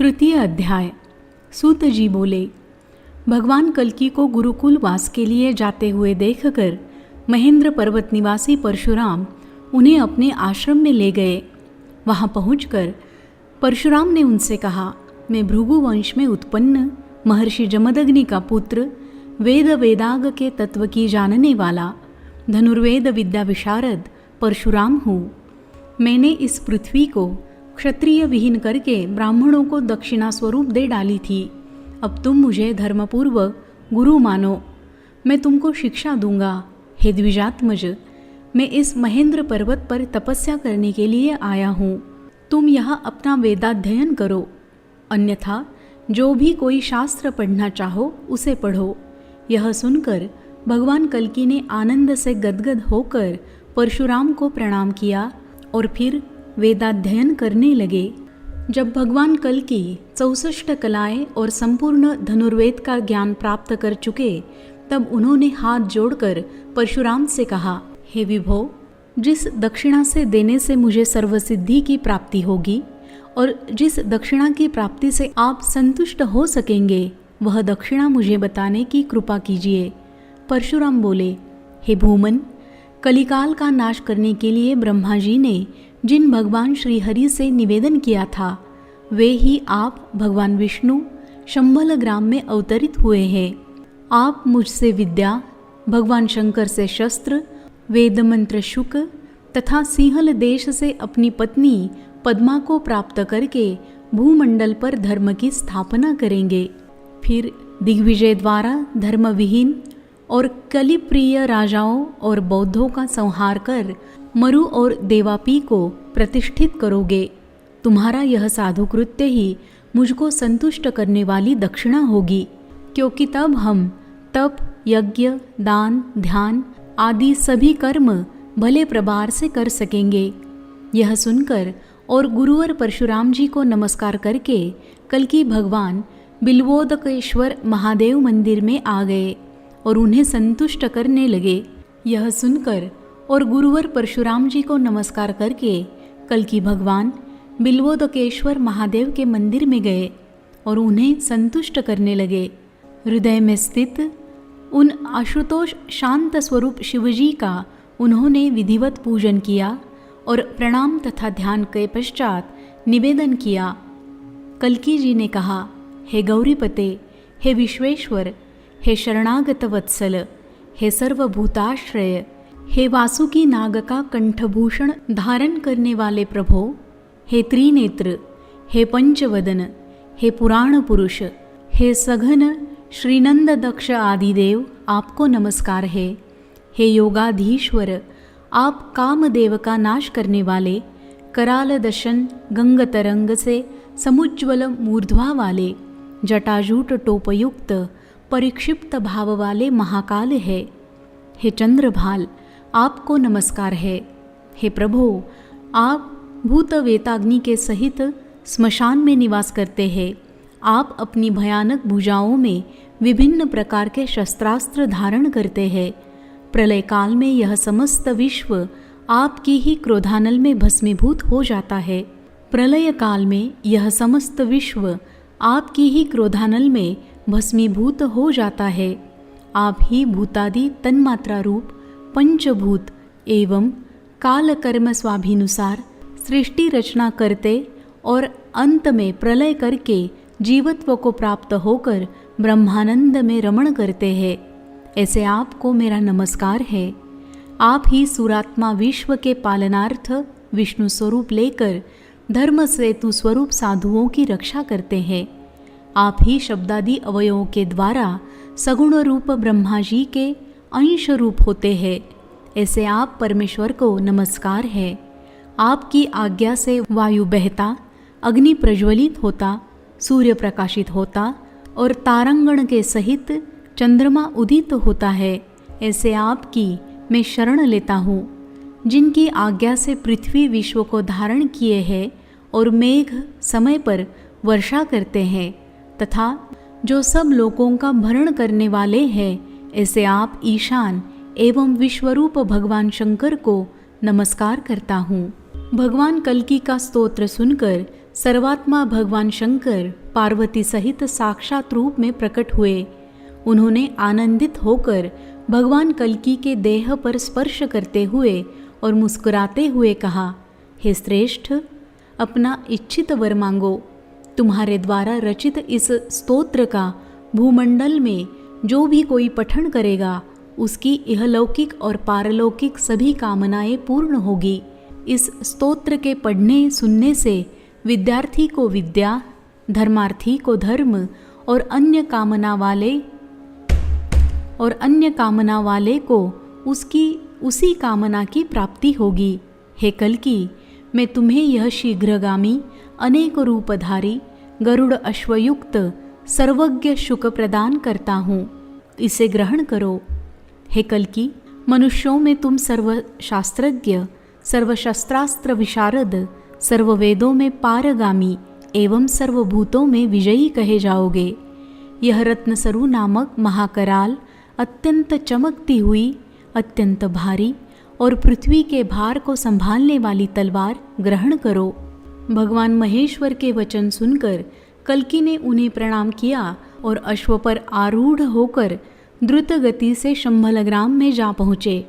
तृतीय अध्याय। सूत जी बोले, भगवान कल्कि को गुरुकुल वास के लिए जाते हुए देखकर महेंद्र पर्वत निवासी परशुराम उन्हें अपने आश्रम में ले गए। वहाँ पहुंचकर परशुराम ने उनसे कहा, मैं भृगु वंश में उत्पन्न महर्षि जमदग्नि का पुत्र, वेद वेदाग के तत्व की जानने वाला, धनुर्वेद विद्या विशारद परशुराम हूँ। मैंने इस पृथ्वी को क्षत्रिय विहीन करके ब्राह्मणों को दक्षिणा स्वरूप दे डाली थी। अब तुम मुझे धर्मपूर्वक गुरु मानो, मैं तुमको शिक्षा दूंगा। हे द्विजात्मज, मैं इस महेंद्र पर्वत पर तपस्या करने के लिए आया हूँ। तुम यहाँ अपना वेदाध्ययन करो, अन्यथा जो भी कोई शास्त्र पढ़ना चाहो उसे पढ़ो। यह सुनकर भगवान कल्कि ने आनंद से गदगद होकर परशुराम को प्रणाम किया और फिर वेदाध्ययन करने लगे। जब भगवान कल्कि 64 कलाएं और संपूर्ण धनुर्वेद का ज्ञान प्राप्त कर चुके, तब उन्होंने हाथ जोड़कर परशुराम से कहा, हे विभो, जिस दक्षिणा से देने से मुझे सर्वसिद्धि की प्राप्ति होगी और जिस दक्षिणा की प्राप्ति से आप संतुष्ट हो सकेंगे, वह दक्षिणा मुझे बताने की कृपा कीजिए। परशुराम बोले, हे भूमन, कलिकाल का नाश करने के लिए ब्रह्मा जी ने जिन भगवान श्री हरि से निवेदन किया था, वे ही आप भगवान विष्णु शंभल ग्राम में अवतरित हुए हैं। आप मुझसे विद्या, भगवान शंकर से शस्त्र, वेद मंत्र शुक तथा सिंहल देश से अपनी पत्नी पद्मा को प्राप्त करके भूमंडल पर धर्म की स्थापना करेंगे। फिर दिग्विजय द्वारा धर्मविहीन और कलिप्रिय राजाओं और बौद्धों का संहार कर मरु और देवापी को प्रतिष्ठित करोगे। तुम्हारा यह साधु कृत्य ही मुझको संतुष्ट करने वाली दक्षिणा होगी, क्योंकि तब हम तप, यज्ञ, दान, ध्यान आदि सभी कर्म भले प्रभार से कर सकेंगे। यह सुनकर और गुरुवर परशुराम जी को नमस्कार करके कल्कि भगवान बिल्वोदकेश्वर महादेव मंदिर में आ गए और उन्हें संतुष्ट करने लगे। यह सुनकर और गुरुवर परशुराम जी को नमस्कार करके कल्कि भगवान बिल्वोदकेश्वर महादेव के मंदिर में गए और उन्हें संतुष्ट करने लगे। हृदय में स्थित उन आशुतोष शांत स्वरूप शिवजी का उन्होंने विधिवत पूजन किया और प्रणाम तथा ध्यान के पश्चात निवेदन किया। कल्कि जी ने कहा, हे गौरीपते, हे विश्वेश्वर, हे शरणागत वत्सल, हे सर्वभूताश्रय, हे वासुकी नाग का कंठभूषण धारण करने वाले प्रभो, हे त्रिनेत्र, हे पंचवदन, हे पुराण पुरुष, हे सघन श्रीनंद दक्ष आदिदेव, आपको नमस्कार है। हे योगाधीश्वर, आप कामदेव का नाश करने वाले, कराल दशन गंग तरंग से समुज्ज्वल मूर्ध्वा वाले, जटाजूट टोपयुक्त परिक्षिप्त भाव वाले महाकाल है। हे चंद्रभाल, आपको नमस्कार है। हे प्रभो, आप भूत वेताग्नि के सहित स्मशान में निवास करते हैं। आप अपनी भयानक भुजाओं में विभिन्न प्रकार के शस्त्रास्त्र धारण करते हैं। प्रलय काल में यह समस्त विश्व आपकी ही क्रोधानल में भस्मीभूत हो जाता है। प्रलय काल में यह समस्त विश्व आपकी ही क्रोधानल में भस्मीभूत हो जाता है। आप ही भूतादि तन्मात्रा रूप पंचभूत एवं काल कर्म स्वाभिनुसार सृष्टि रचना करते और अंत में प्रलय करके जीवत्व को प्राप्त होकर ब्रह्मानंद में रमण करते हैं। ऐसे आपको मेरा नमस्कार है। आप ही सुरात्मा विश्व के पालनार्थ विष्णु स्वरूप लेकर धर्म सेतु स्वरूप साधुओं की रक्षा करते हैं। आप ही शब्दादि अवयवों के द्वारा सगुण रूप ब्रह्मा जी के अंश रूप होते हैं। ऐसे आप परमेश्वर को नमस्कार है। आपकी आज्ञा से वायु बहता, अग्नि प्रज्वलित होता, सूर्य प्रकाशित होता और तारांगण के सहित चंद्रमा उदित होता है। ऐसे आपकी मैं शरण लेता हूँ, जिनकी आज्ञा से पृथ्वी विश्व को धारण किए है और मेघ समय पर वर्षा करते हैं तथा जो सब लोगों का भरण करने वाले हैं। ऐसे आप ईशान एवं विश्वरूप भगवान शंकर को नमस्कार करता हूँ। भगवान कल्कि का स्तोत्र सुनकर सर्वात्मा भगवान शंकर पार्वती सहित साक्षात रूप में प्रकट हुए। उन्होंने आनंदित होकर भगवान कल्की के देह पर स्पर्श करते हुए और मुस्कुराते हुए कहा, हे श्रेष्ठ, अपना इच्छित वर मांगो। तुम्हारे द्वारा रचित इस स्तोत्र का भूमंडल में जो भी कोई पठन करेगा उसकी इहलौकिक और पारलौकिक सभी कामनाएं पूर्ण होगी। इस स्तोत्र के पढ़ने सुनने से विद्यार्थी को विद्या, धर्मार्थी को धर्म और अन्य कामना वाले को उसी कामना की प्राप्ति होगी। हे कल्की, मैं तुम्हें यह शीघ्रगामी अनेक रूपधारी गरुड़ अश्वयुक्त सर्वज्ञ शुक प्रदान करता हूँ, इसे ग्रहण करो। हे कल्की, मनुष्यों में तुम सर्वशास्त्रज्ञ, सर्वशस्त्रास्त्र विशारद, सर्ववेदों में पारगामी एवं सर्वभूतों में विजयी कहे जाओगे। यह रत्नसरु नामक महाकराल अत्यंत चमकती हुई, अत्यंत भारी और पृथ्वी के भार को संभालने वाली तलवार ग्रहण करो। भगवान महेश्वर के वचन सुनकर कल्की ने उन्हें प्रणाम किया और अश्व पर आरूढ़ होकर द्रुत गति से शंभलग्राम में जा पहुँचे।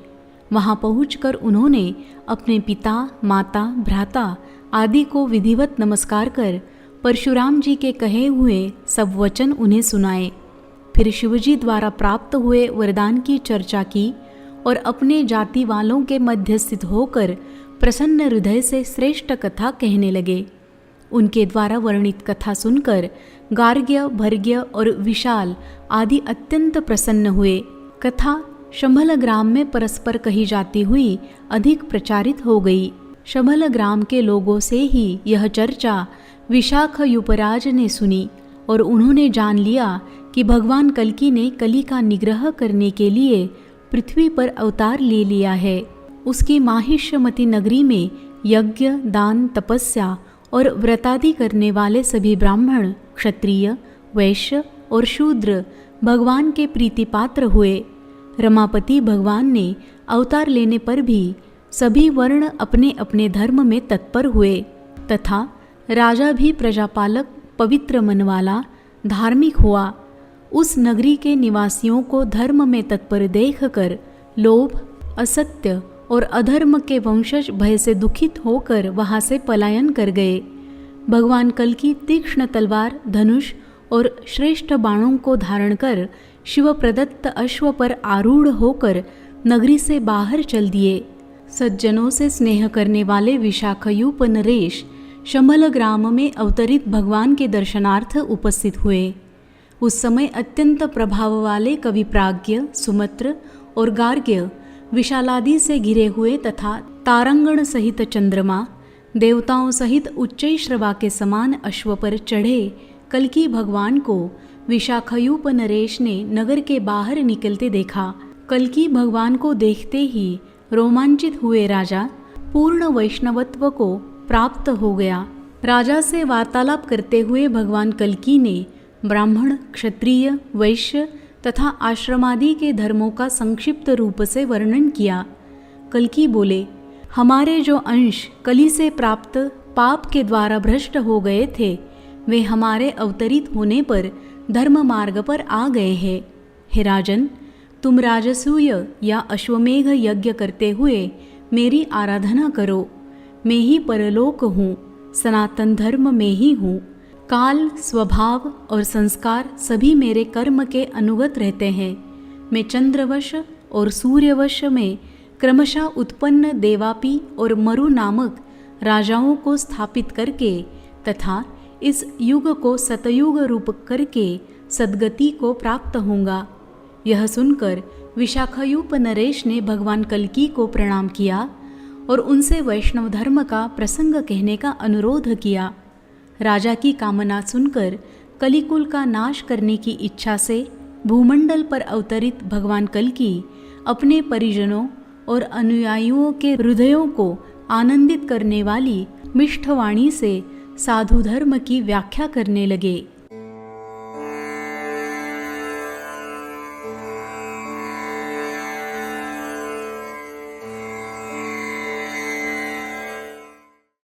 वहाँ पहुँचकर उन्होंने अपने पिता, माता, भ्राता आदि को विधिवत नमस्कार कर परशुराम जी के कहे हुए सब वचन उन्हें सुनाए। फिर शिवजी द्वारा प्राप्त हुए वरदान की चर्चा की और अपने जाति वालों के मध्य स्थित होकर प्रसन्न हृदय से श्रेष्ठ कथा कहने लगे। उनके द्वारा वर्णित कथा सुनकर गार्ग्य, भर्ग्य और विशाल आदि अत्यंत प्रसन्न हुए। कथा शंभल ग्राम में परस्पर कही जाती हुई अधिक प्रचारित हो गई। शंभल ग्राम के लोगों से ही यह चर्चा विशाख युपराज ने सुनी और उन्होंने जान लिया कि भगवान कल्की ने कली का निग्रह करने के लिए पृथ्वी पर अवतार ले लिया है। उसकी माहिष्यमती नगरी में यज्ञ, दान, तपस्या और व्रतादि करने वाले सभी ब्राह्मण, क्षत्रिय, वैश्य और शूद्र भगवान के प्रीति पात्र हुए। रमापति भगवान ने अवतार लेने पर भी सभी वर्ण अपने अपने धर्म में तत्पर हुए तथा राजा भी प्रजापालक, पवित्र मन वाला, धार्मिक हुआ। उस नगरी के निवासियों को धर्म में तत्पर देखकर लोभ, असत्य और अधर्म के वंशज भय से दुखित होकर वहां से पलायन कर गए। भगवान कल्की तीक्ष्ण तलवार, धनुष और श्रेष्ठ बाणों को धारण कर शिव प्रदत्त अश्व पर आरूढ़ होकर नगरी से बाहर चल दिए। सज्जनों से स्नेह करने वाले विशाखयूप नरेश शंभल ग्राम में अवतरित भगवान के दर्शनार्थ उपस्थित हुए। उस समय अत्यंत प्रभाव वाले कवि प्राज्ञ, सुमत्र और गार्ग्य विशालादि से घिरे हुए तथा तारंगण सहित चंद्रमा, देवताओं सहित उच्चैश्रवा के समान अश्व पर चढ़े कल्की भगवान को विशाखयूप नरेश ने नगर के बाहर निकलते देखा। कल्की भगवान को देखते ही रोमांचित हुए राजा पूर्ण वैष्णवत्व को प्राप्त हो गया। राजा से वार्तालाप करते हुए भगवान कल्की ने ब्राह्मण, क्षत्रिय, वैश्य तथा आश्रमादि के धर्मों का संक्षिप्त रूप से वर्णन किया। कल्की बोले, हमारे जो अंश कली से प्राप्त पाप के द्वारा भ्रष्ट हो गए थे वे हमारे अवतरित होने पर धर्म मार्ग पर आ गए हैं। हे राजन, तुम राजसूय या अश्वमेघ यज्ञ करते हुए मेरी आराधना करो। मैं ही परलोक हूँ, सनातन धर्म में ही हूँ। काल, स्वभाव और संस्कार सभी मेरे कर्म के अनुगत रहते हैं। मैं चंद्रवश और सूर्यवश में क्रमशः उत्पन्न देवापी और मरु नामक राजाओं को स्थापित करके तथा इस युग को सतयुग रूप करके सद्गति को प्राप्त होऊंगा। यह सुनकर विशाखयूप नरेश ने भगवान कल्की को प्रणाम किया और उनसे वैष्णव धर्म का प्रसंग कहने का अनुरोध किया। राजा की कामना सुनकर कलिकुल का नाश करने की इच्छा से भूमंडल पर अवतरित भगवान कल्की अपने परिजनों और अनुयायियों के हृदयों को आनंदित करने वाली मिष्ठ वाणी से साधु धर्म की व्याख्या करने लगे।